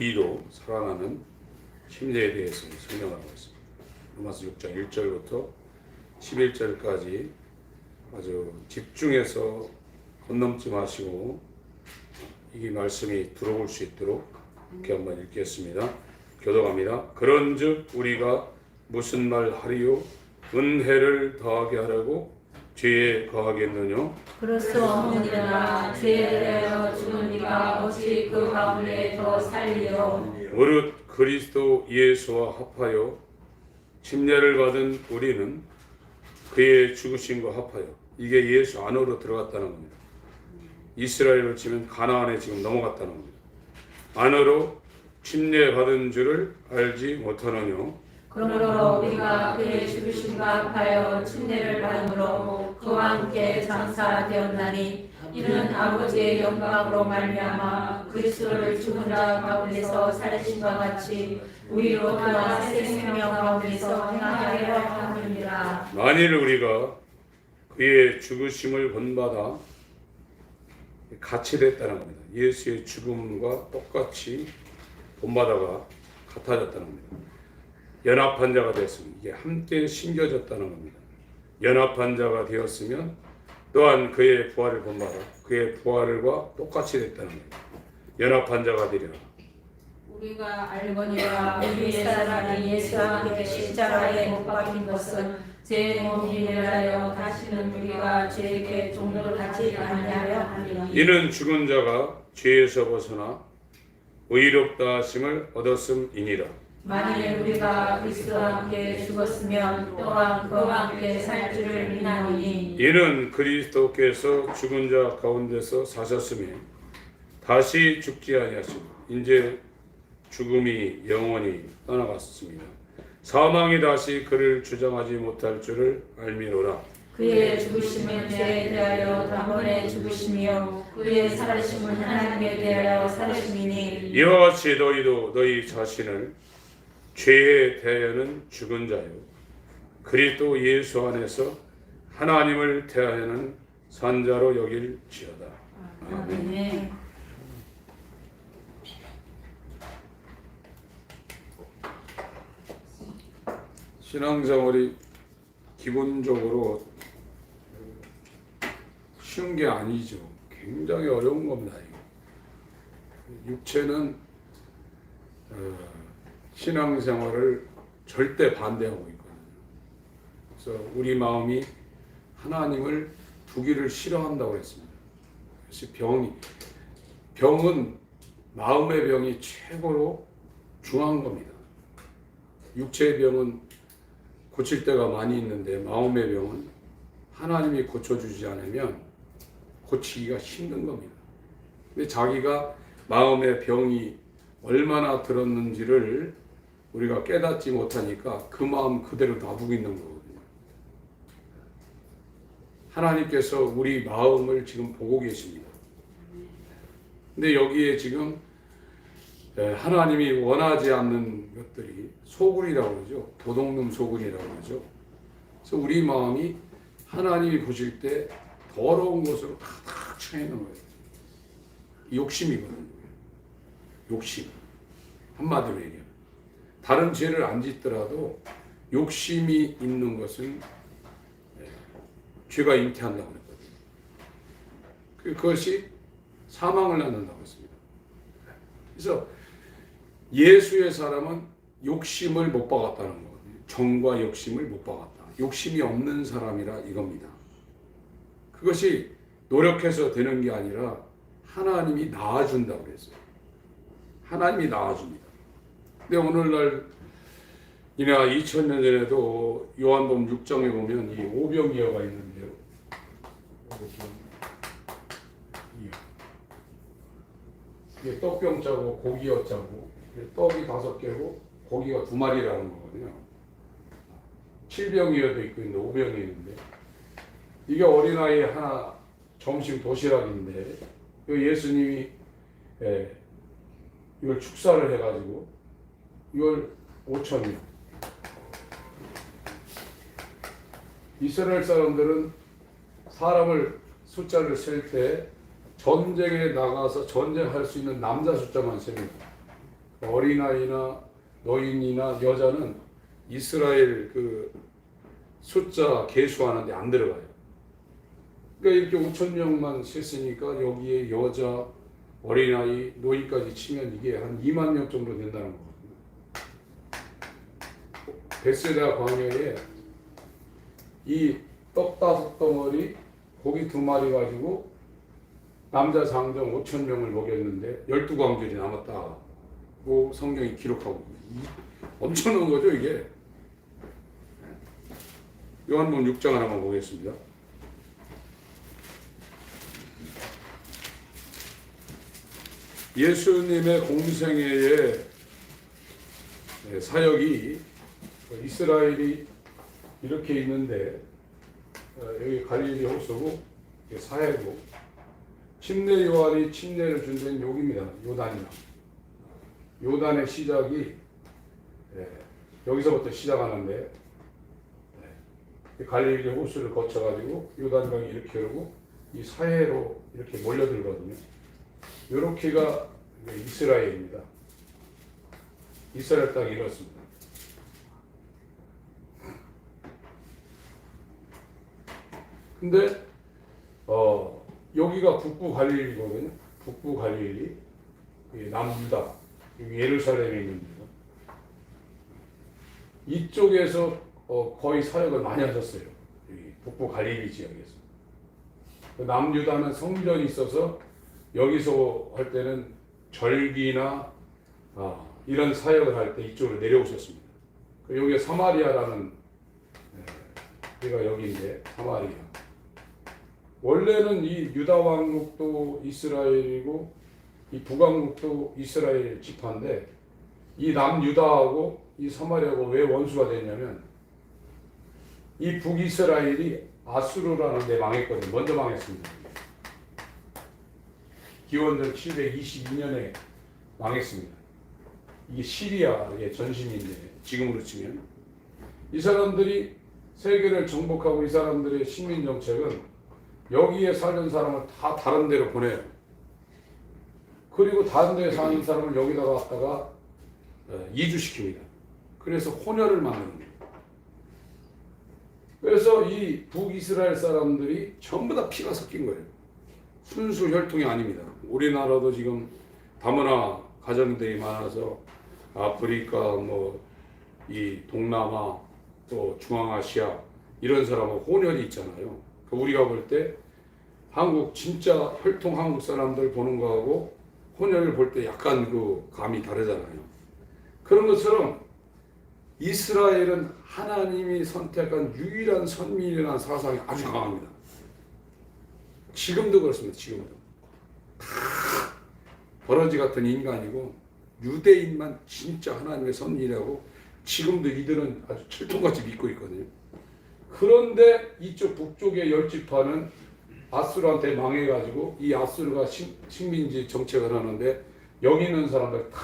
의로 살아나는 침례에 대해서 설명하고 있습니다. 로마서 6장 1절부터 11절까지 아주 집중해서 건넘지 마시고 이 말씀이 들어올 수 있도록 이렇게 한번 읽겠습니다. 교독합니다. 그런즉 우리가 무슨 말 하리요? 은혜를 더하게 하라고 죄에 거하겠느냐? 그럴 수 없느니라. 죄에 대하여 죽은 이가 어찌 그 가운데 더 살리요? 무릇 그리스도 예수와 합하여 침례를 받은 우리는 그의 죽으심과 합하여, 이게 예수 안으로 들어갔다는 겁니다. 이스라엘로 치면 가나안에 지금 넘어갔다는 겁니다. 안으로 침례 받은 줄을 알지 못하느냐? 그러므로 우리가 그의 죽으심과 합하여 침례를 받음으로 그와 함께 장사되었나니 이는 아버지의 영광으로 말미암아 그리스도를 죽은 자 가운데서 살리심과 같이 우리로 그와 새 생명 가운데서 행하게 함이니라. 만일 우리가 그의 죽으심을 본받아 같이 됐다는 겁니다. 예수의 죽음과 똑같이 본받아가 같아졌다는 겁니다. 연합한 자가 됐습니다. 이게 함께 심겨졌다는 겁니다. 연합한 자가 되었으면 또한 그의 부활을 본받아 그의 부활과 똑같이 됐다는 겁니다. 연합한 자가 되리라. 우리가 알거니와 우리 옛사람이 예수와 함께 십자가에 못 박힌 것은 제 몸이 되하여 다시는 우리가 죄에게 종로를 하지 아니하려 함이라. 이는 죽은 자가 죄에서 벗어나 의롭다 하심을 얻었음이니라. 만일 우리가 그리스도와 함께 죽었으면 또한 그와 함께 살 줄을 믿나니 이는 그리스도께서 죽은 자 가운데서 사셨으며 다시 죽지 아니하시고 이제 죽음이 영원히 떠나갔습니다. 사망이 다시 그를 주장하지 못할 줄을 알미노라. 그의 죽으심은 죄에 대하여 단번에 죽으심이요 그의 살으심은 하나님에 대하여 살으심이니 이와 같이 너희도 너희 자신을 죄에 대하여는 죽은 자요 그리스도 예수 안에서 하나님을 대하여는 산 자로 여길지어다. 아멘. 신앙생활이 기본적으로 쉬운 게 아니죠. 굉장히 어려운 겁니다. 육체는 신앙생활을 절대 반대하고 있거든요. 그래서 우리 마음이 하나님을 두기를 싫어한다고 했습니다. 그래서 병은 마음의 병이 최고로 중요한 겁니다. 육체의 병은 고칠 때가 많이 있는데 마음의 병은 하나님이 고쳐주지 않으면 고치기가 힘든 겁니다. 근데 자기가 마음의 병이 얼마나 들었는지를 우리가 깨닫지 못하니까 그 마음 그대로 놔두고 있는 거거든요. 하나님께서 우리 마음을 지금 보고 계십니다. 근데 여기에 지금 하나님이 원하지 않는 것들이 소굴이라고 그러죠. 도둑놈 소굴이라고 그러죠. 그래서 우리 마음이 하나님이 보실 때 더러운 것으로 가득 차 있는 거예요. 욕심이거든요. 욕심. 한마디로 얘기하면. 다른 죄를 안 짓더라도 욕심이 있는 것은 죄가 잉태한다고 그랬거든요. 그것이 사망을 낳는다고 했습니다. 그래서 예수의 사람은 욕심을 못 박았다는 거거든요. 정과 욕심을 못 박았다. 욕심이 없는 사람이라 이겁니다. 그것이 노력해서 되는 게 아니라 하나님이 낳아준다고 그랬어요. 하나님이 낳아줍니다. 근데 오늘날 이나 2000년 전에도 요한복음 6장에 보면 이 오병이어가 있는데요. 이게 떡병자고 고기여자고 떡이 5개고 고기가 2마리라는 거거든요. 7병이어도 있고 있는데 5병이 있는데 이게 어린아이 하나 점심 도시락인데 예수님이 이걸 축사를 해가지고 이걸 5,000명. 이스라엘 사람들은 사람을 숫자를 셀 때 전쟁에 나가서 전쟁할 수 있는 남자 숫자만 셉니다. 어린아이나 노인이나 여자는 이스라엘 그 숫자 계수하는데 안 들어가요. 그러니까 이렇게 5천 명만 셌으니까 여기에 여자, 어린아이, 노인까지 치면 이게 한 2만 명 정도 된다는 거거든요. 베세다 광야에 이 떡 5덩어리, 고기 2마리 가지고 남자 장정 5천 명을 먹였는데 12광절이 남았다고 성경이 기록하고 있습니다. 엄청난 거죠 이게. 요한복음 6장 하나만 보겠습니다. 예수님의 공생애의 사역이 이스라엘이 이렇게 있는데 여기 갈릴리 호수고 사해고 침례 요한이 침례를 준 데는 여기입니다. 요단이나 요단의 시작이 여기서부터 시작하는데 갈릴리 호수를 거쳐가지고 요단강이 이렇게 흐르고 이 사해로 이렇게 몰려들거든요. 요렇게가 이스라엘입니다. 이스라엘 땅이 이렇습니다. 근데 여기가 북부 갈릴리거든요. 북부 갈릴리, 남유다, 예루살렘에 있는 데가. 이쪽에서 거의 사역을 많이 하셨어요. 여기 북부 갈릴리 지역에서. 남유다는 성전이 있어서 여기서 할 때는 절기나 이런 사역을 할 때 이쪽으로 내려오셨습니다. 여기가 사마리아라는 데가 여기인데 사마리아. 원래는 이 유다 왕국도 이스라엘이고 이 북왕국도 이스라엘 지파인데 이 남유다하고 이 사마리아가 왜 원수가 됐냐면 이 북이스라엘이 아수르라는 데 망했거든요. 먼저 망했습니다. 기원전 722년에 망했습니다. 이게 시리아의 전신인데 지금으로 치면 이 사람들이 세계를 정복하고 이 사람들의 식민 정책은 여기에 사는 사람을 다 다른 데로 보내요. 그리고 다른 데에 사는 사람을 여기다가 갖다가 이주시킵니다. 그래서 혼혈을 만드는 거예요. 그래서 이 북이스라엘 사람들이 전부 다 피가 섞인 거예요. 순수 혈통이 아닙니다. 우리나라도 지금 다문화 가정들이 많아서 아프리카, 이 동남아, 또 중앙아시아 이런 사람하고 혼혈이 있잖아요. 우리가 볼 때 한국 진짜 혈통 한국 사람들 보는 거하고 혼혈을 볼 때 약간 그 감이 다르잖아요. 그런 것처럼 이스라엘은 하나님이 선택한 유일한 선민이라는 사상이 아주 강합니다. 지금도 그렇습니다. 지금도 다 버러지 같은 인간이고 유대인만 진짜 하나님의 선민이라고 지금도 이들은 아주 철통같이 믿고 있거든요. 그런데 이쪽 북쪽의 10지파는 아수르한테 망해가지고 이 아수르가 식민지 정책을 하는데 여기 있는 사람들 다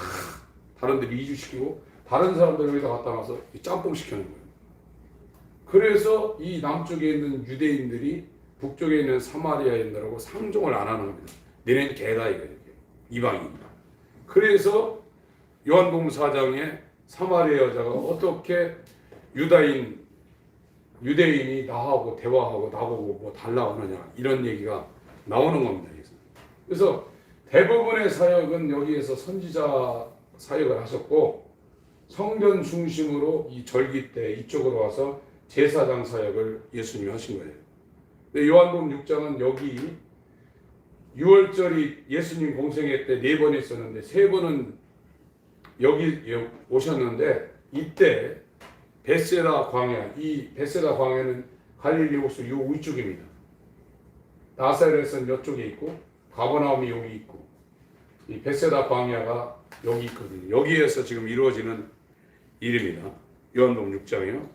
다른 데로 이주시키고 다른 사람들 여기다 갖다 놔서 짬뽕 시키는 거예요. 그래서 이 남쪽에 있는 유대인들이 북쪽에 있는 사마리아인들하고 상종을 안 하는 겁니다. 너네는 개다 이거예요. 이방인이다. 그래서 요한복음 4장에 사마리아 여자가 어떻게 유대인이 나하고 대화하고 나보고 뭐 달라고 하느냐 이런 얘기가 나오는 겁니다. 그래서 대부분의 사역은 여기에서 선지자 사역을 하셨고 성전 중심으로 이 절기 때 이쪽으로 와서 제사장 사역을 예수님이 하신 거예요. 근데 요한복음 6장은 여기 6월절이 예수님 공생애 때 4번 있었는데 3번은 여기 오셨는데 이때 베세다 광야, 이 베세다 광야는 갈릴리 호수 요 위쪽입니다. 나사렛은 이쪽에 있고 가버나움이 여기 있고 이 베세다 광야가 여기 있거든요. 여기에서 지금 이루어지는 일입니다. 요한복음 6장이요.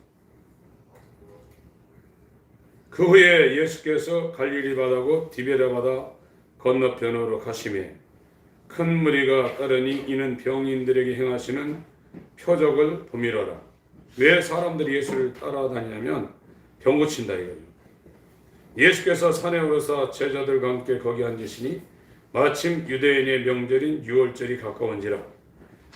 그 후에 예수께서 갈릴리 바다고 디베랴 바다 건너편으로 가시매 큰 무리가 따르니 이는 병인들에게 행하시는 표적을 보미러라. 왜 사람들이 예수를 따라다니냐면 병 고친다 이거예요. 예수께서 산에 오르사 제자들과 함께 거기 앉으시니 마침 유대인의 명절인 유월절이 가까운지라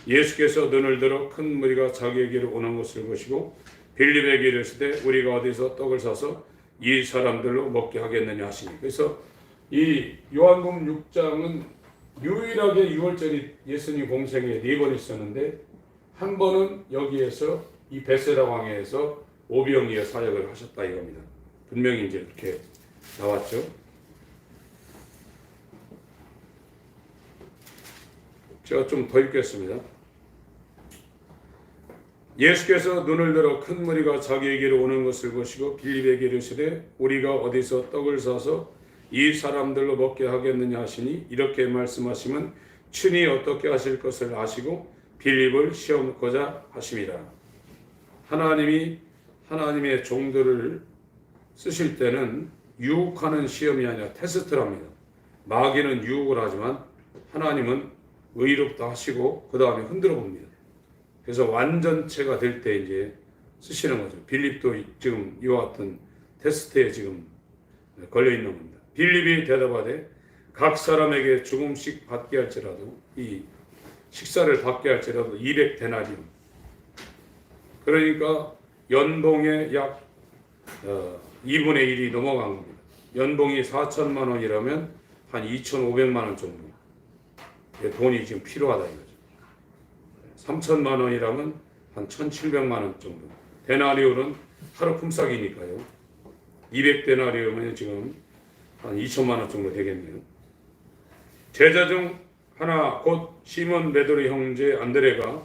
예수께서 눈을 들어 큰 무리가 자기에게로 오는 것을 보시고 빌립에게 이르시되 우리가 어디서 떡을 사서 이 사람들로 먹게 하겠느냐 하시니. 그래서 이 요한복음 6장은 유일하게 유월절이 예수님 공생에 4번 있었는데 한 번은 여기에서 이 베세다 광야에서 오병이어 사역을 하셨다 이겁니다. 분명히 이제 이렇게 나왔죠. 제가 좀 더 읽겠습니다. 예수께서 눈을 들어 큰 무리가 자기에게로 오는 것을 보시고 빌립에게 이르시되 우리가 어디서 떡을 사서 이 사람들로 먹게 하겠느냐 하시니 이렇게 말씀하시면 친히 어떻게 하실 것을 아시고 빌립을 시험하고자 하심이라. 하나님이 하나님의 종들을 쓰실 때는 유혹하는 시험이 아니라 테스트랍니다. 마귀는 유혹을 하지만 하나님은 의롭다 하시고 그 다음에 흔들어 봅니다. 그래서 완전체가 될 때 이제 쓰시는 거죠. 빌립도 지금 이와 같은 테스트에 지금 걸려 있는 겁니다. 빌립이 대답하되 각 사람에게 조금씩 받게 할지라도 이 식사를 받게 할지라도 200데나리온. 그러니까 연봉의 약 2분의 1이 넘어간 겁니다. 연봉이 4천만 원이라면 한 2,500만 원 정도 돈이 지금 필요하다 이거죠. 3천만 원이라면 한 1,700만 원 정도. 데나리온은 하루 품삯이니까요. 200데나리온이면 지금 한 2천만 원 정도 되겠네요. 제자 중 하나 곧 시몬 베드로 형제 안드레가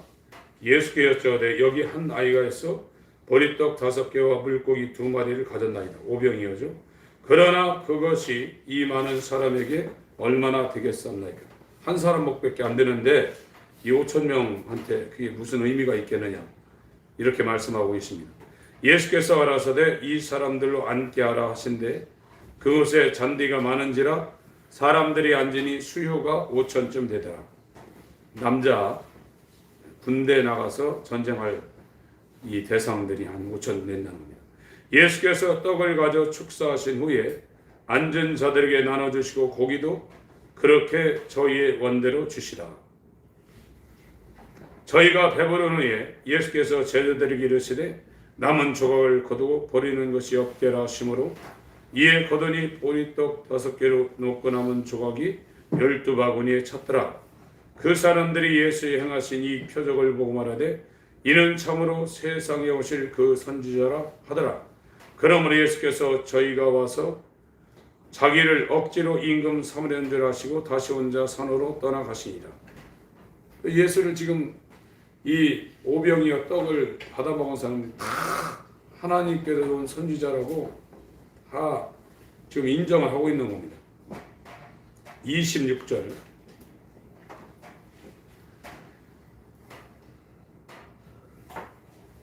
예수께 여쭤되 여기 한 아이가 있어 보리떡 5개와 물고기 2마리를 가졌나이다. 오병이어죠. 그러나 그것이 이 많은 사람에게 얼마나 되겠었나이까. 한 사람 먹밖에 안 되는데 이 5천 명한테 그게 무슨 의미가 있겠느냐 이렇게 말씀하고 있습니다. 예수께서 가라사대 이 사람들로 앉게 하라 하신데 그곳에 잔디가 많은지라 사람들이 앉으니 수요가 5천쯤 되더라. 남자 군대 나가서 전쟁할 이 대상들이 한 5천 된다는 겁니다. 예수께서 떡을 가져 축사하신 후에 앉은 자들에게 나눠주시고 고기도 그렇게 저희의 원대로 주시라. 저희가 배부른 후에 예수께서 제자들에게 이르시되 남은 조각을 거두고 버리는 것이 없게라 하시므로 이에 거두니 보리떡 5개로 놓고 남은 조각이 12바구니에 찼더라. 그 사람들이 예수의 행하신 이 표적을 보고 말하되 이는 참으로 세상에 오실 그 선지자라 하더라. 그러므로 예수께서 저희가 와서 자기를 억지로 임금 삼으려는 줄 아시고 다시 혼자 산으로 떠나가시니라. 예수를 지금 이 오병이어 떡을 받아먹은 사람들이 다 하나님께서 온 선지자라고 다 지금 인정을 하고 있는 겁니다. 26절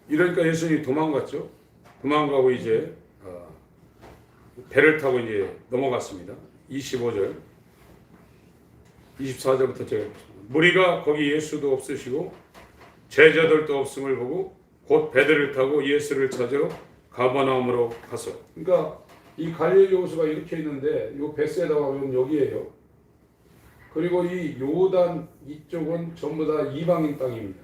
이러니까 예수님이 도망갔죠. 도망가고 이제 배를 타고 이제 넘어갔습니다. 25절 24절부터 제가 무리가 거기 예수도 없으시고 제자들도 없음을 보고 곧 배들을 타고 예수를 찾으러 가버나움으로 가서. 그러니까 이 갈릴리 호수가 이렇게 있는데 이 베세다가 여기에요. 그리고 이 요단 이쪽은 전부 다 이방인 땅입니다.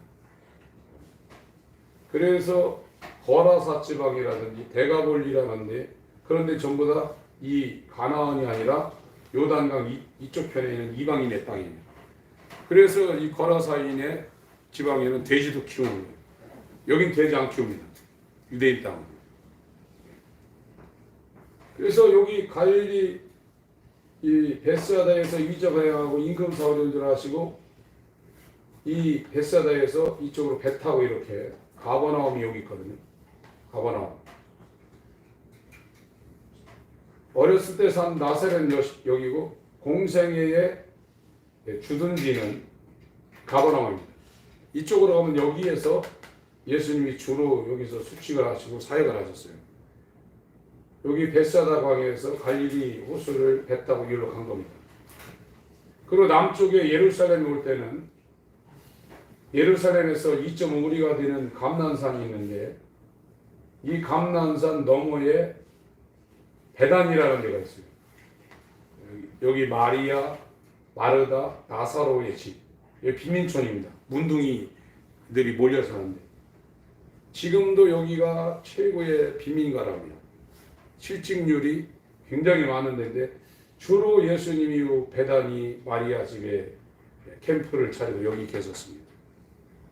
그래서 거라사 지방이라든지 데가볼리라는데 그런데 전부 다 이 가나안이 아니라 요단강 이쪽 편에 있는 이방인의 땅입니다. 그래서 이 거라사인의 지방에는 돼지도 키우는 거예요. 여긴 돼지 안 키웁니다. 유대인 땅은. 그래서 여기 갈릴리 이 베스다에서 이적하여가고 임금 사오려들 하시고 이 베스다에서 이쪽으로 배 타고 이렇게 가버나움이 여기 있거든요. 가버나움. 어렸을 때 산 나사렛 여기고 공생애의 주둔지는 가버나움입니다. 이쪽으로 가면 여기에서 예수님이 주로 여기서 숙식을 하시고 사역을 하셨어요. 여기 베사다 광야에서 갈릴리 호수를 배 타고 여기로 간 겁니다. 그리고 남쪽에 예루살렘에 올 때는 예루살렘에서 2.5리가 되는 감난산이 있는데 이 감난산 너머에 베단이라는 데가 있어요. 여기 마리아, 마르다, 나사로의 집. 여기 빈민촌입니다. 문둥이들이 몰려 사는데 지금도 여기가 최고의 빈민가랍니다. 실직률이 굉장히 많은 데인데 주로 예수님이 베다니 마리아 집에 캠프를 차리고 여기 계셨습니다.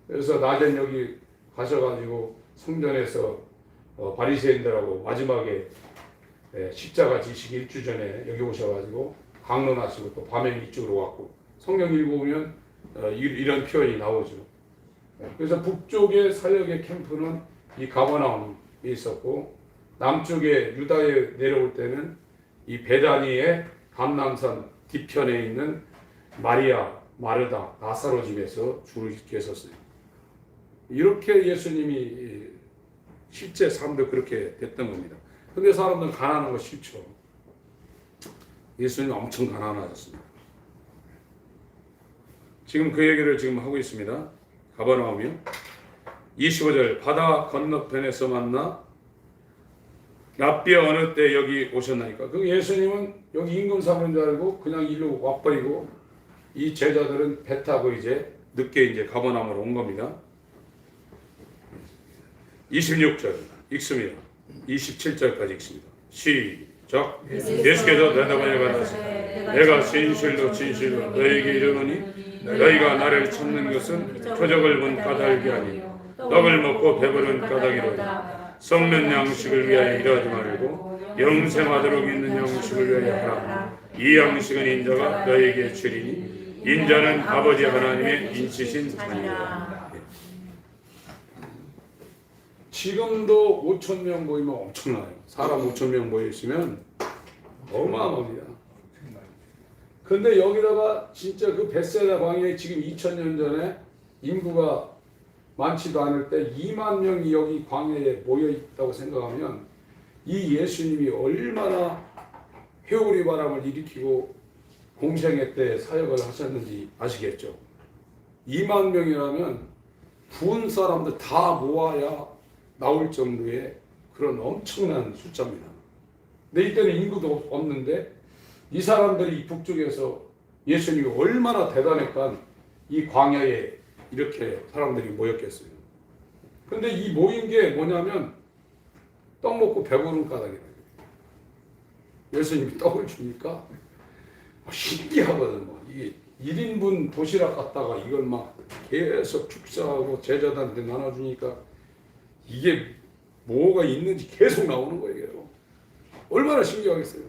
그래서 낮엔 여기 가셔가지고 성전에서 바리새인들하고 마지막에 십자가 지시기 일주 전에 여기 오셔가지고 강론하시고 또 밤에 이쪽으로 왔고 성경 읽어보면 이런 표현이 나오죠. 그래서 북쪽의 사역의 캠프는 이 가버나움이 있었고 남쪽에 유다에 내려올 때는 이 베다니의 감람산 뒤편에 있는 마리아, 마르다, 나사로 집에서 주를 지켰었어요. 이렇게 예수님이 실제 삶도 그렇게 됐던 겁니다. 근데 사람들은 가난한 거 싫죠. 예수님 엄청 가난하셨습니다. 지금 그 얘기를 지금 하고 있습니다. 가버나움이요. 25절 바다 건너편에서 만나 랍비야 어느 때 여기 오셨나니까. 그 예수님은 여기 임금 삼는 줄 알고 그냥 일로 와버리고 이 제자들은 배 타고 이제 늦게 이제 가버나움으로 온 겁니다. 26절 읽습니다. 27절까지 읽습니다. 시작. 예수께서 대답하여 가라사대 내가 진실로 진실로 너희에게 이르노니 너희가 나를 찾는 것은 표적을 본 까닭이 아니요 떡을 먹고 배부른 까닭이로다. 썩는 양식을 위하여 일하지 말고 영생하도록 있는 양식을 위하여 하라. 이 양식은 인자가 너희에게 주리니 인자는 아버지 하나님의 인치신 자니라. 지금도 5,000명 모이면 엄청나요. 사람 5,000명 모여 있으면 어마어마합니다. 근데 여기다가 진짜 그 벳세다 광야에 지금 2000년 전에 인구가 많지도 않을 때 2만 명이 여기 광야에 모여 있다고 생각하면 이 예수님이 얼마나 회오리 바람을 일으키고 공생애 때 사역을 하셨는지 아시겠죠? 2만 명이라면 부은 사람들 다 모아야 나올 정도의 그런 엄청난 숫자입니다. 근데 이때는 인구도 없는데 이 사람들이 북쪽에서 예수님이 얼마나 대단했건 이 광야에 이렇게 사람들이 모였겠어요. 근데 이 모인 게 뭐냐면 떡 먹고 배부른 까닭이에요. 예수님이 떡을 주니까 신기하거든. 이게 1인분 도시락 갖다가 이걸 막 계속 축사하고 제자들한테 나눠주니까 이게 뭐가 있는지 계속 나오는 거예요. 얼마나 신기하겠어요.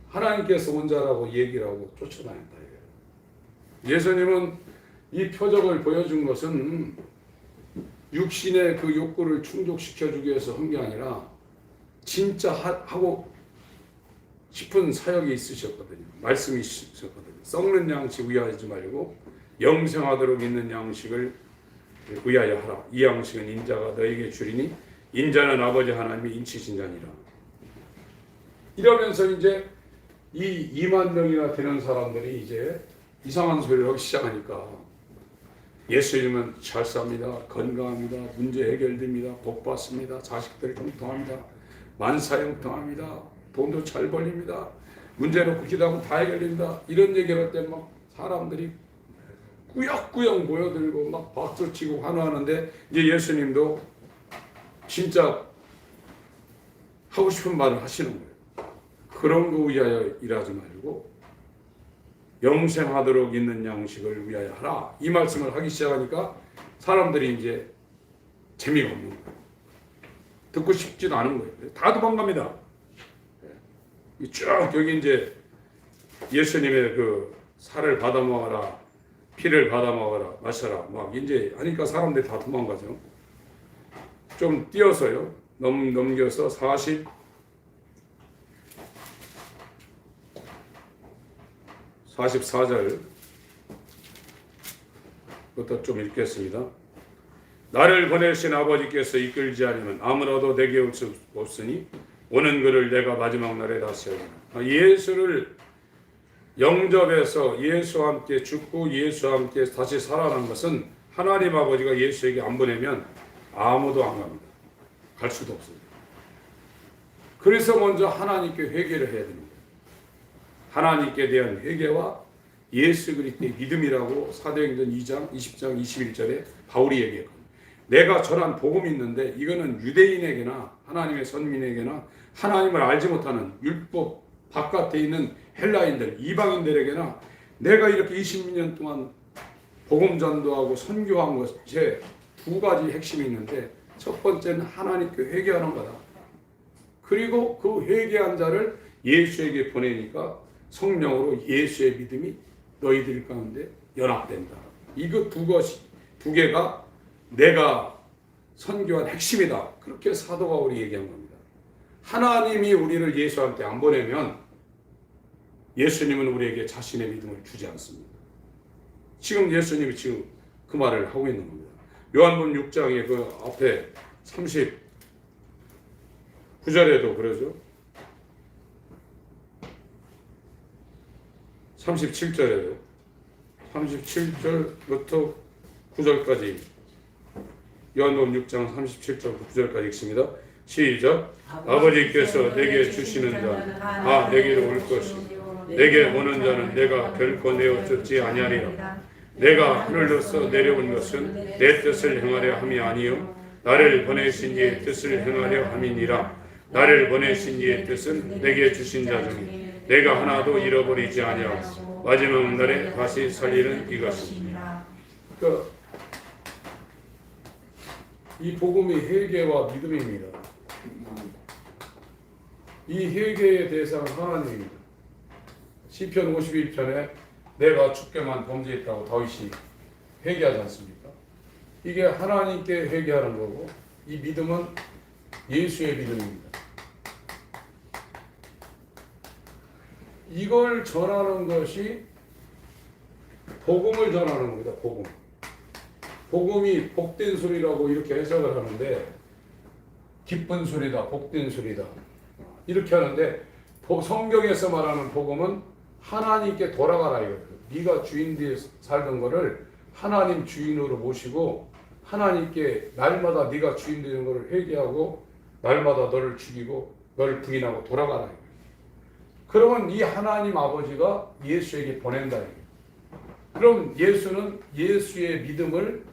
하나님께서 온 자라고 얘기를 하고 쫓아다녔다. 예수님은 이 표적을 보여준 것은 육신의 그 욕구를 충족시켜주기 위해서 한 게 아니라 진짜 하고 싶은 사역이 있으셨거든요. 말씀이 있으셨거든요. 썩는 양식 위하지 말고 영생하도록 있는 양식을 위하여 하라. 이 양식은 인자가 너에게 주리니 인자는 아버지 하나님이 인치신 자니라. 이러면서 이제 이 2만 명이나 되는 사람들이 이제 이상한 소리를 하기 시작하니까 예수님은 잘 삽니다. 건강합니다. 문제 해결됩니다. 복 받습니다. 자식들 형통합니다. 만사 형통합니다. 돈도 잘 벌립니다. 문제 놓고 기도하면 다 해결됩니다. 이런 얘기를 할 때 막 사람들이 꾸역꾸역 모여들고 막 박수치고 환호하는데 이제 예수님도 진짜 하고 싶은 말을 하시는 거예요. 그런 거 위하여 일하지 말고 영생하도록 있는 양식을 위하여 하라. 이 말씀을 하기 시작하니까 사람들이 이제 재미가 없는 거예요. 듣고 싶지도 않은 거예요. 다 도망갑니다. 쭉 여기 이제 예수님의 그 살을 받아 먹어라, 피를 받아 먹어라, 마셔라 막 이제 하니까 사람들이 다 도망가죠. 좀 띄어서요. 넘겨서 44절부터 좀 읽겠습니다. 나를 보내신 아버지께서 이끌지 않으면 아무라도 내게 올 수 없으니 오는 그를 내가 마지막 날에 다시 하리라. 예수를 영접해서 예수와 함께 죽고 예수와 함께 다시 살아난 것은 하나님 아버지가 예수에게 안 보내면 아무도 안 갑니다. 갈 수도 없습니다. 그래서 먼저 하나님께 회개를 해야 됩니다. 하나님께 대한 회개와 예수 그리스도의 믿음이라고 사도행전 2장 20장 21절에 바울이 얘기했거든요. 내가 전한 복음이 있는데 이거는 유대인에게나 하나님의 선민에게나 하나님을 알지 못하는 율법 바깥에 있는 헬라인들, 이방인들에게나 내가 이렇게 20년 동안 복음 전도하고 선교한 것에 두 가지 핵심이 있는데 첫 번째는 하나님께 회개하는 거다. 그리고 그 회개한 자를 예수에게 보내니까 성령으로 예수의 믿음이 너희들 가운데 연합된다. 이거 두 개가 내가 선교한 핵심이다. 그렇게 사도 바울이 얘기한 겁니다. 하나님이 우리를 예수한테 안 보내면 예수님은 우리에게 자신의 믿음을 주지 않습니다. 지금 예수님이 지금 그 말을 하고 있는 겁니다. 요한복음 6장의 그 앞에 39절에도 그러죠. 37절에도 37절부터 9절까지 요한복음 6장 37절부터 9절까지 읽습니다. 시작. 아버지께서 내게 주시는 자는 다 내게로 올 것이요 내게 오는 자는 내가 결코 내어 쫓지 아니하리라. 내가 하늘로서 내려온 것은 내 뜻을 행하려 함이 아니요 나를 보내신 이의 뜻을 행하려 함이니라. 나를 보내신 이의 뜻은 내게 주신 자 중에 내가 하나도 잃어버리지 아니하고 마지막 날에 다시 살리는 이것입니다. 이 복음이 회개와 믿음입니다. 이 회개의 대상은 하나님입니다. 시편 51편에 내가 주께만 범죄했다고 다윗이 회개하지 않습니까? 이게 하나님께 회개하는 거고 이 믿음은 예수의 믿음입니다. 이걸 전하는 것이 복음을 전하는 겁니다. 복음이 복된 소리라고 이렇게 해석을 하는데 기쁜 소리다, 복된 소리다 이렇게 하는데 성경에서 말하는 복음은 하나님께 돌아가라 이거예요. 네가 주인 뒤에 살던 거를 하나님 주인으로 모시고 하나님께 날마다 네가 주인 되는 거를 회개하고 날마다 너를 죽이고 너를 부인하고 돌아가라 이거예요. 그러면 이 하나님 아버지가 예수에게 보낸다 이거예요. 그럼 예수는 예수의 믿음을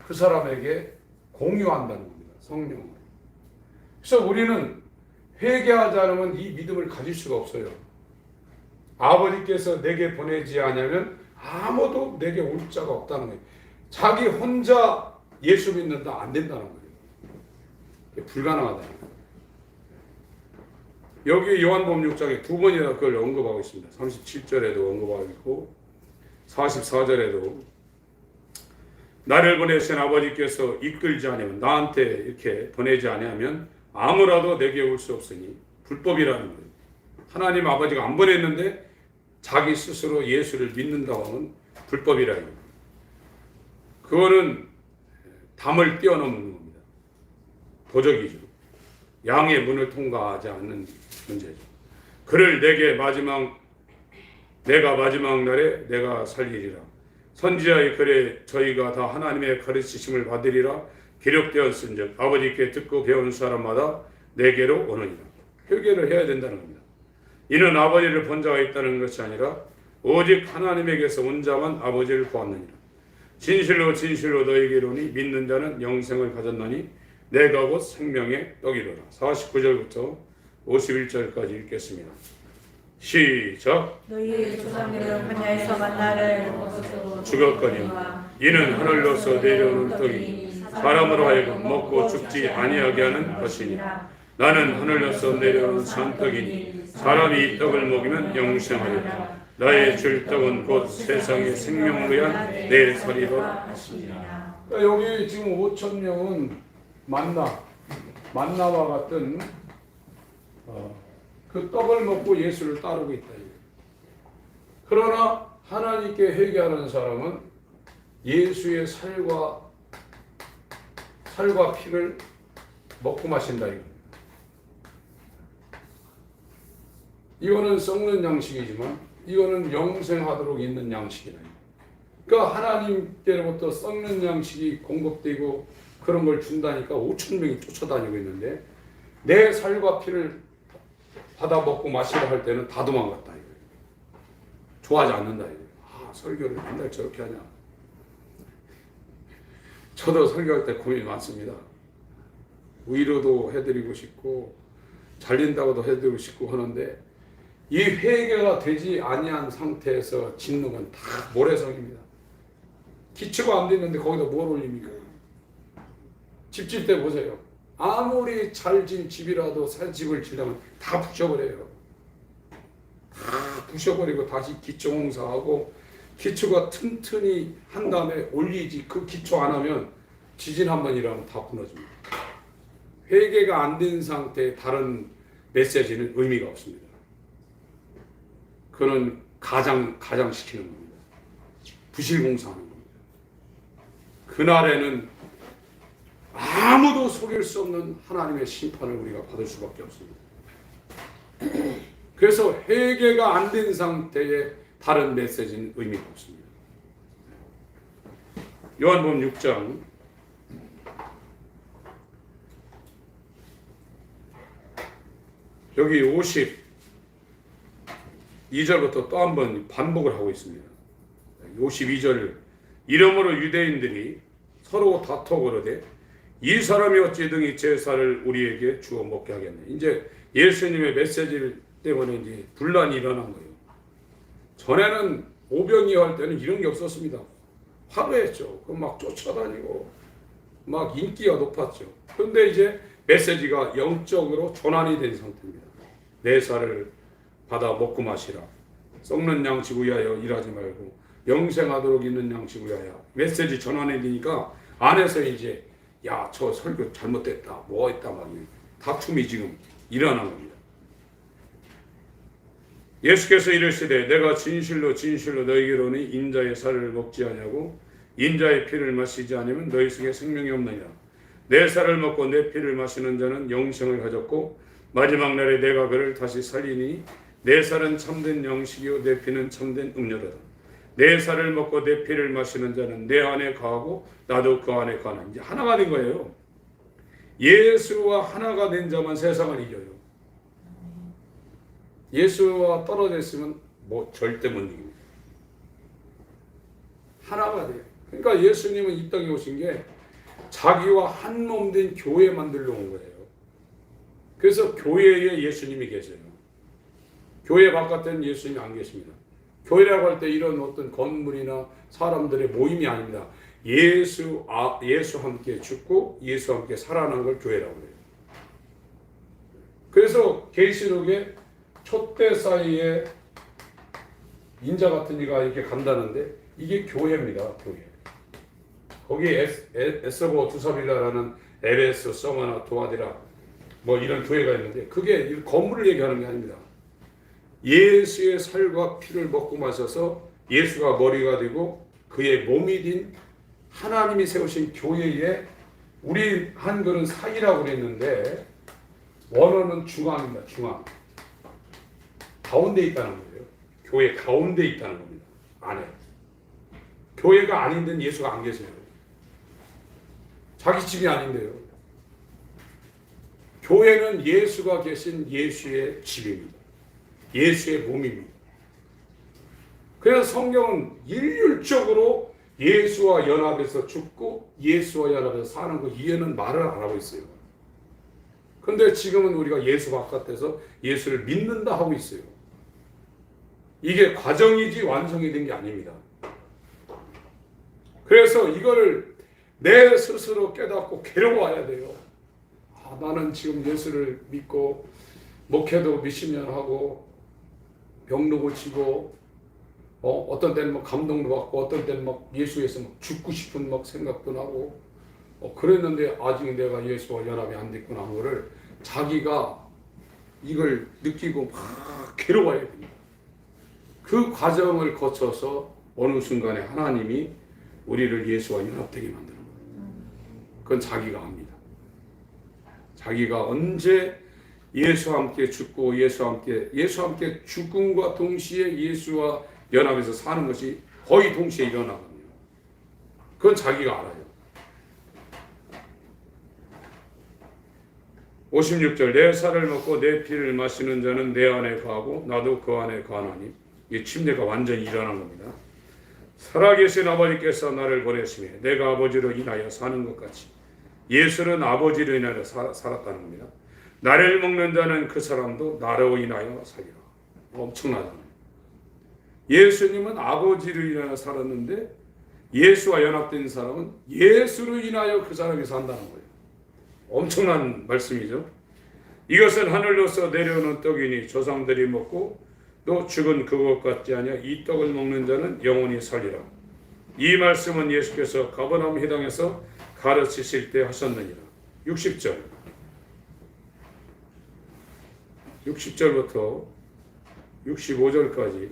그 사람에게 공유한다는 겁니다. 성령으로. 그래서 우리는 회개하지 않으면 이 믿음을 가질 수가 없어요. 아버지께서 내게 보내지 않으면 아무도 내게 올 자가 없다는 거예요. 자기 혼자 예수 믿는다 안 된다는 거예요. 불가능하다는 거예요. 여기 요한복음 6장에 두 번이나 그걸 언급하고 있습니다. 37절에도 언급하고 있고 44절에도 나를 보내신 아버지께서 이끌지 않으면 나한테 이렇게 보내지 않으면 아무라도 내게 올 수 없으니 불법이라는 거예요. 하나님 아버지가 안 보냈는데 자기 스스로 예수를 믿는다고 하면 불법이라는 거예요. 그거는 담을 뛰어넘는 겁니다. 도적이죠. 양의 문을 통과하지 않는 문제죠. 그를 내가 마지막 날에 내가 살리리라. 선지자의 글에 저희가 다 하나님의 가르치심을 받으리라 기록되었은즉 아버지께 듣고 배운 사람마다 내게로 오느니라. 회개를 해야 된다는 겁니다. 이는 아버지를 본 자가 있다는 것이 아니라 오직 하나님에게서 온 자만 아버지를 보았느니라. 진실로 진실로 너희에게 이르노니 믿는 자는 영생을 가졌나니 내가 곧 생명의 떡이로라. 49절부터 51절까지 읽겠습니다. 시작. 너희의 조상들은 광야에서 만나를 죽었거니 이는 하늘로서 내려오는 떡이 사람으로 하여금 먹고 죽지 아니하게 하는 것이니라. 나는 하늘로서 내려오는 산떡이니 사람이 이 떡을 먹으면 영생하리라. 나의 줄 떡은 곧 세상의 생명을 위한 내 살이라 하시니라. 여기 지금 5,000명은 만나와 같은 그 떡을 먹고 예수를 따르고 있다. 그러나 하나님께 회개하는 사람은 예수의 살과 피를 먹고 마신다. 이거는 썩는 양식이지만 이거는 영생하도록 있는 양식이다. 그러니까 하나님께로부터 썩는 양식이 공급되고 그런 걸 준다니까 5,000명이 쫓아다니고 있는데 내 살과 피를 받아 먹고 마시려 할 때는 다 도망갔다. 좋아하지 않는다. 설교를 맨날 저렇게 하냐. 저도 설교할 때 고민이 많습니다. 위로도 해드리고 싶고 잘린다고도 해드리고 싶고 하는데 이 회개가 되지 아니한 상태에서 짓는 건 다 모래성입니다. 기초가 안 됐는데 거기다 뭘 올립니까? 집질 때 보세요. 아무리 잘 진 집이라도 새 집을 지려면 다 부셔버려요. 다 부셔버리고 다시 기초 공사하고 기초가 튼튼히 한 다음에 올리지. 그 기초 안 하면 지진 한 번 일어나면 다 무너집니다. 회개가 안 된 상태의 다른 메시지는 의미가 없습니다. 그는 가장시키는 겁니다. 부실공사하는 겁니다. 그날에는 아무도 속일 수 없는 하나님의 심판을 우리가 받을 수밖에 없습니다. 그래서 회개가 안 된 상태의 다른 메시지는 의미가 없습니다. 요한복음 6장 여기 52절부터 또 한 번 반복을 하고 있습니다. 52절 이러므로 유대인들이 서로 다투어 그러되 이 사람이 어찌 등이 제사를 우리에게 주어 먹게 하겠네. 이제 예수님의 메시지 때문에 이제 분란이 일어난 거예요. 전에는 오병이 할 때는 이런 게 없었습니다. 화려했죠. 막 쫓아다니고 막 인기가 높았죠. 그런데 이제 메시지가 영적으로 전환이 된 상태입니다. 내 살을 받아 먹고 마시라. 썩는 양식 위하여 일하지 말고 영생하도록 있는 양식 위하여. 메시지 전환이 되니까 안에서 이제 야, 저 설교 잘못됐다. 뭐 했다 막 다툼이 지금 일어난 겁니다. 예수께서 이르시되 내가 진실로 진실로 너희에게로니 인자의 살을 먹지 아니하고 인자의 피를 마시지 아니하면 너희 속에 생명이 없느니라. 내 살을 먹고 내 피를 마시는 자는 영생을 가졌고 마지막 날에 내가 그를 다시 살리니 내 살은 참된 양식이요 내 피는 참된 음료다. 내 살을 먹고 내 피를 마시는 자는 내 안에 거하고 나도 그 안에 거하나. 이제 하나가 된 거예요. 예수와 하나가 된 자만 세상을 이겨요. 예수와 떨어져 있으면 뭐 절대 못 이깁니다. 하나가 돼요. 그러니까 예수님은 이 땅에 오신 게 자기와 한 몸 된 교회 만들러 온 거예요. 그래서 교회에 예수님이 계세요. 교회 바깥에는 예수님이 안 계십니다. 교회라고 할 때 이런 어떤 건물이나 사람들의 모임이 아닙니다. 예수와 함께 죽고 예수와 함께 살아나는 걸 교회라고 해요. 그래서 계시록에 촛대 사이에 인자 같은 이가 이렇게 간다는데 이게 교회입니다. 교회. 거기에 에스보 두사빌라라는 에베소, 서마나, 도아디라 뭐 이런 교회가 있는데 그게 건물을 얘기하는 게 아닙니다. 예수의 살과 피를 먹고 마셔서 예수가 머리가 되고 그의 몸이 된 하나님이 세우신 교회에 우리 한글은 사이라고 그랬는데 원어는 중앙입니다. 중앙. 가운데 있다는 거예요. 교회 가운데 있다는 겁니다. 안에. 교회가 아닌 데는 예수가 안 계세요. 자기 집이 아닌데요. 교회는 예수가 계신 예수의 집입니다. 예수의 몸입니다. 그래서 성경은 일률적으로 예수와 연합해서 죽고 예수와 연합해서 사는 거 이해는 말을 안 하고 있어요. 그런데 지금은 우리가 예수 바깥에서 예수를 믿는다 하고 있어요. 이게 과정이지 완성이 된 게 아닙니다. 그래서 이거를 내 스스로 깨닫고 괴로워해야 돼요. 나는 지금 예수를 믿고 목회도 몇십 년 하고 병도 고치고 어떤 때는 막 감동도 받고 어떤 때는 막 예수에서 막 죽고 싶은 막 생각도 나고 그랬는데 아직 내가 예수와 연합이 안 됐구나 하는 거를 자기가 이걸 느끼고 막 괴로워해야 됩니다. 그 과정을 거쳐서 어느 순간에 하나님이 우리를 예수와 연합되게 만드는 거예요. 그건 자기가 압니다. 자기가 언제 예수와 함께 죽고 예수와 함께 죽음과 동시에 예수와 연합해서 사는 것이 거의 동시에 일어나거든요. 그건 자기가 알아요. 56절 내 살을 먹고 내 피를 마시는 자는 내 안에 거하고 나도 그 안에 거하나니 이 침례가 완전히 일어난 겁니다. 살아계신 아버지께서 나를 보내심에 내가 아버지로 인하여 사는 것 같이 예수는 아버지로 인하여 살았다는 겁니다. 나를 먹는 자는 그 사람도 나로 인하여 살리라. 엄청나잖아요. 예수님은 아버지로 인하여 살았는데 예수와 연합된 사람은 예수로 인하여 그 사람이 산다는 거예요. 엄청난 말씀이죠. 이것은 하늘로서 내려오는 떡이니 조상들이 먹고 또 죽은 그것 같지 아니하 이 떡을 먹는 자는 영원히 살리라. 이 말씀은 예수께서 가버나움 회당에서 가르치실 때 하셨느니라. 60절부터 65절까지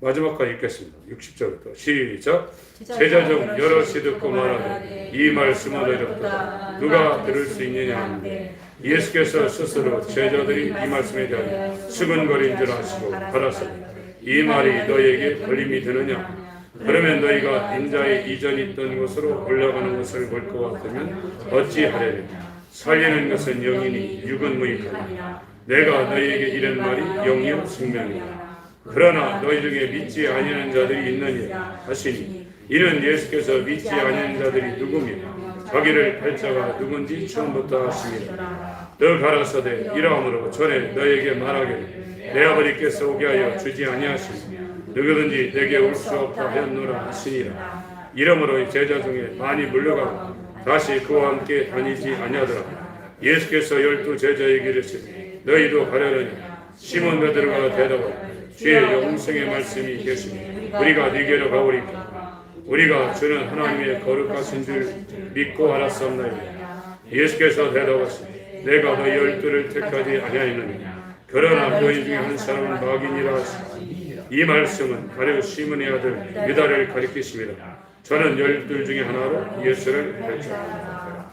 마지막까지 읽겠습니다. 60절부터 시작. 제자 중 여럿이 듣고 말하되 이 말씀은 어렵다. 누가 들을 수 있느냐 하는데 예수께서 스스로 제자들이 이 말씀에 대하여 수근거린 줄 아시고 가라사대 이 말이 너희에게 걸림이 되느냐? 그러면 너희가 인자의 이전 있던 곳으로 올라가는 것을 볼 것 같으면 어찌하려느냐? 살리는 것은 영이니 육은 무익하니라. 내가 너희에게 이런 말이 영이요 생명이라. 그러나 너희 중에 믿지 아니하는 자들이 있느니라 하시니 이는 예수께서 믿지 아니하는 자들이 누구며 자기를 팔자가 누군지 처음부터 아심이라. 너 가라사대 이러함으로 전에 너희에게 말하기를 내 아버지께서 오게 하여 주지 아니하시니 누구든지 내게 올 수 없다 하였노라 하시니라. 이러므로 제자 중에 많이 물러가고 다시 그와 함께 다니지 아니하더라. 예수께서 12 제자에게 이르시되 너희도 가려느냐? 시몬 베드로가 대답하되 주의 영생의 말씀이 계시니 우리가 네게로 가오리까? 우리가 주는 하나님의 거룩하신 줄 믿고 알았었나이다. 예수께서 대답하시되 내가 너희 12를 택하지 아니하였느냐? 그러나 너희 중에 한 사람은 마귀니라 하시니 이 말씀은 가룟 시몬의 아들 유다를 가리키심이라. 저는 12 중에 하나로 예수를 펼쳤다.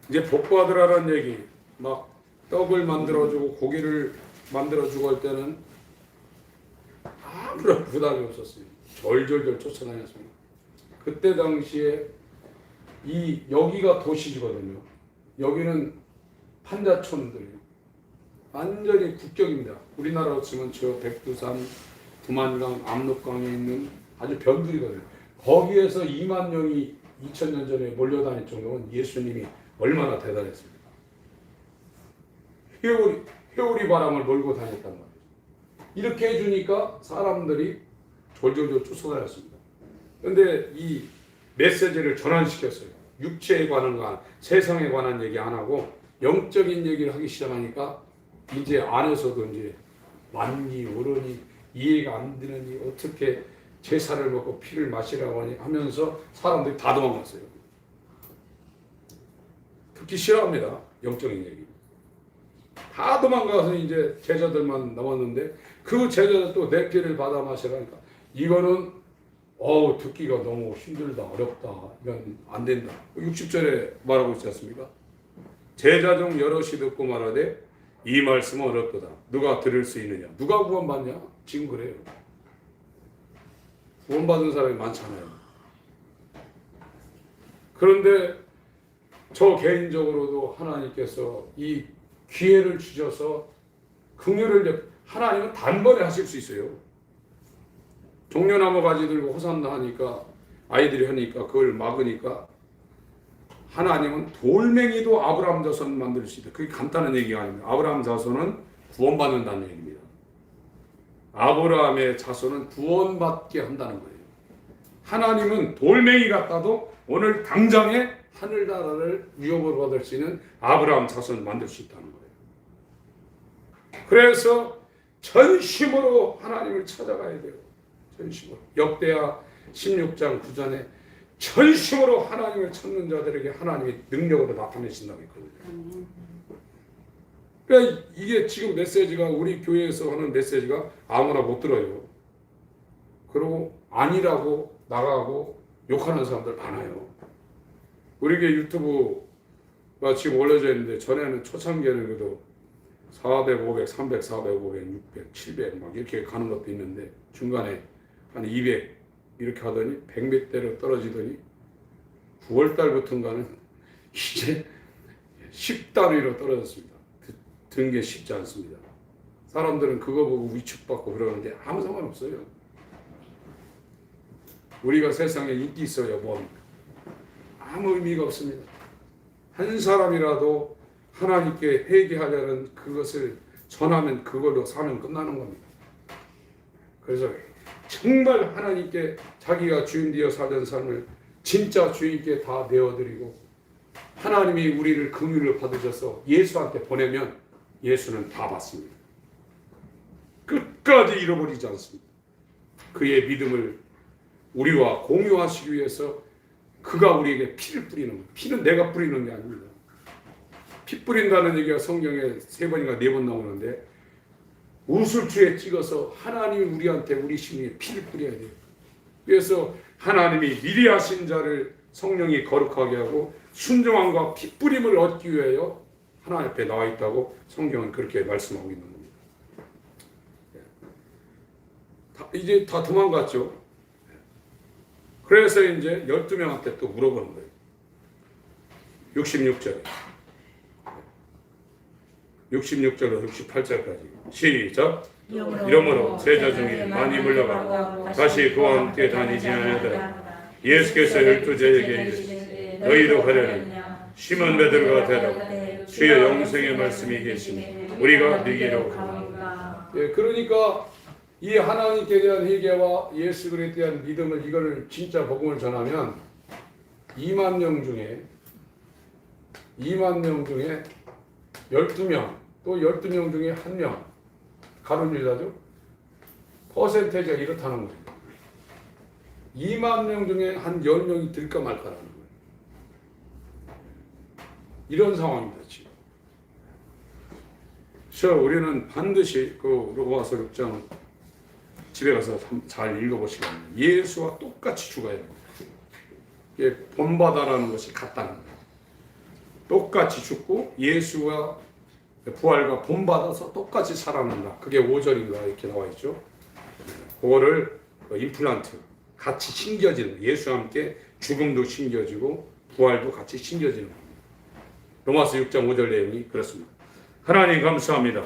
이제 복받으라는 얘기, 막 떡을 만들어주고 고기를 만들어주고 할 때는 아무런 부담이 없었어요. 절절절 쫓아다녔습니다. 그때 당시에 여기가 도시거든요. 여기는 판자촌들이에요. 완전히 국경입니다. 우리나라로 치면 저 백두산, 두만강, 압록강에 있는 아주 변두리거든요. 거기에서 2만 명이 2000년 전에 몰려다닐 정도면 예수님이 얼마나 대단했습니까? 회오리 바람을 몰고 다녔단 말이에요. 이렇게 해주니까 사람들이 졸졸졸 쫓아다녔습니다. 그런데 이 메시지를 전환시켰어요. 육체에 관한 세상에 관한 얘기 안 하고 영적인 얘기를 하기 시작하니까 이제 안에서도 이제 만니 어른이 이해가 안 되느니 어떻게 제사를 먹고 피를 마시라고 하니 하면서 사람들이 다 도망갔어요. 듣기 싫어합니다. 영적인 얘기. 다 도망가서 이제 제자들만 남았는데 그 제자들 또 내 피를 받아 마시라니까 이거는 듣기가 너무 힘들다 어렵다 이건 안 된다. 60절에 말하고 있지 않습니까? 제자 중 여럿이 듣고 말하되 이 말씀은 어렵도다. 누가 들을 수 있느냐? 누가 구원받냐? 지금 그래요. 구원받은 사람이 많잖아요. 그런데 저 개인적으로도 하나님께서 이 기회를 주셔서 긍휼을 하나님은 단번에 하실 수 있어요. 종려나무 가지 들고 호산나 하니까 아이들이 하니까 그걸 막으니까 하나님은 돌멩이도 아브라함 자손 만들 수 있다. 그게 간단한 얘기가 아닙니다. 아브라함 자손은 구원받는다는 얘기입니다. 아브라함의 자손은 구원받게 한다는 거예요. 하나님은 돌멩이 같다도 오늘 당장에 하늘나라를 위협으로 받을 수 있는 아브라함 자손을 만들 수 있다는 거예요. 그래서 전심으로 하나님을 찾아가야 돼요. 전심으로. 역대하 16장 9절에 전심으로 하나님을 찾는 자들에게 하나님이 능력으로 나타내신다고 했거든요. 그러니까 이게 지금 메시지가 우리 교회에서 하는 메시지가 아무나 못 들어요. 그리고 아니라고 나가고 욕하는 사람들 많아요. 우리 교회 유튜브가 지금 올려져 있는데 전에는 초창기에는 그래도 400, 500, 300, 400, 500, 600, 700 막 이렇게 가는 것도 있는데 중간에 한 200 이렇게 하더니 100몇 대로 떨어지더니 9월 달부터인가는 이제 10단위로 떨어졌습니다. 든 게 쉽지 않습니다. 사람들은 그거 보고 위축받고 그러는데 아무 상관없어요. 우리가 세상에 인기 있어야 뭐합니까? 아무 의미가 없습니다. 한 사람이라도 하나님께 회개하려는 그것을 전하면 그걸로 사면 끝나는 겁니다. 그래서 정말 하나님께 자기가 주인 되어 살던 삶을 진짜 주인께 다 내어드리고 하나님이 우리를 긍휼을 받으셔서 예수한테 보내면 예수는 다 받습니다. 끝까지 잃어버리지 않습니다. 그의 믿음을 우리와 공유하시기 위해서 그가 우리에게 피를 뿌리는 거예요. 피는 내가 뿌리는 게 아닙니다. 피 뿌린다는 얘기가 성경에 3번인가 4번 나오는데 우슬추에 찍어서 하나님이 우리한테 우리 심리에 피를 뿌려야 돼요. 그래서 하나님이 미리 하신 자를 성령이 거룩하게 하고 순종함과 피 뿌림을 얻기 위하여 하나님 앞에 나와 있다고 성경은 그렇게 말씀하고 있는 겁니다. 이제 다 도망갔죠. 그래서 이제 12명한테 또 물어보는 거예요. 66절에 66절로 68절까지 시작. 이러므로 제자 중에 많이 물러가고 다시 그와 함께 다니지 않으더라. 예수께서 12제에게 이르시되 너희도 가려니 시몬 베드로가 대답하되 주의 영생의 말씀이 계시니 우리가 네게로 가노라. 그러니까 이 하나님께 대한 회개와 예수 그리스도에 대한 믿음을 이거를 진짜 복음을 전하면 2만 명 중에 12명 또 12명 중에 1명 가룟 유다죠. 퍼센테이지가 이렇다는 거예요. 2만 명 중에 한 10명이 들까 말까라는 거예요. 이런 상황입니다 지금. 그래서 우리는 반드시 그 로마서 6장 집에 가서 잘 읽어보시기 바랍니다. 예수와 똑같이 죽어야 됩니다. 이게 본받아라는 것이 같다는 거예요. 똑같이 죽고 예수와 부활과 본받아서 똑같이 살아난다. 그게 5절인가 이렇게 나와 있죠. 그거를 임플란트 같이 신겨지는, 예수와 함께 죽음도 신겨지고 부활도 같이 신겨지는 겁니다. 로마서 6장 5절 내용이 그렇습니다. 하나님 감사합니다.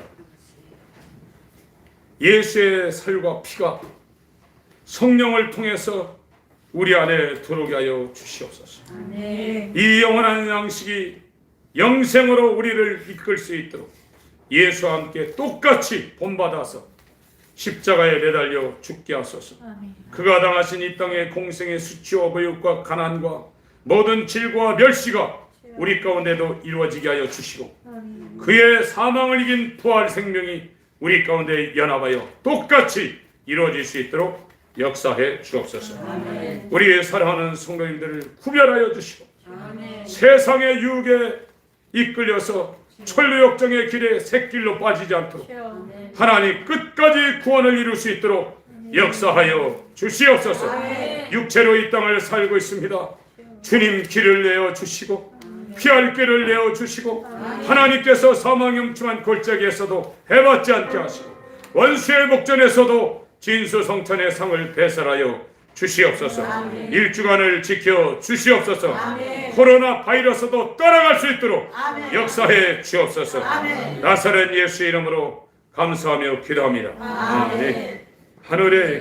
예수의 살과 피가 성령을 통해서 우리 안에 들어오게 하여 주시옵소서. 네. 이 영원한 양식이 영생으로 우리를 이끌 수 있도록 예수와 함께 똑같이 본받아서 십자가에 매달려 죽게 하소서. 그가 당하신 이 땅의 공생의 수치와 보육과 가난과 모든 질고와 멸시가 우리 가운데도 이루어지게 하여 주시고 그의 사망을 이긴 부활 생명이 우리 가운데 연합하여 똑같이 이루어질 수 있도록 역사해 주옵소서. 아멘. 우리의 사랑하는 성도님들을 구별하여 주시고 아멘. 세상의 유혹에 이끌려서 천루역정의 길에 새길로 빠지지 않도록 하나님 끝까지 구원을 이룰 수 있도록 역사하여 주시옵소서. 아멘. 육체로 이 땅을 살고 있습니다. 주님 길을 내어 주시고 피할 길을 내어 주시고 하나님께서 사망영충한 골짜기에서도 해받지 않게 하시고 원수의 목전에서도 진수성찬의 상을 배설하여 주시옵소서. 아멘. 일주간을 지켜 주시옵소서. 아멘. 코로나 바이러스도 떠나갈 수 있도록 아멘. 역사해 주옵소서. 아멘. 나사렛 예수 이름으로 감사하며 기도합니다. 아멘. 하늘에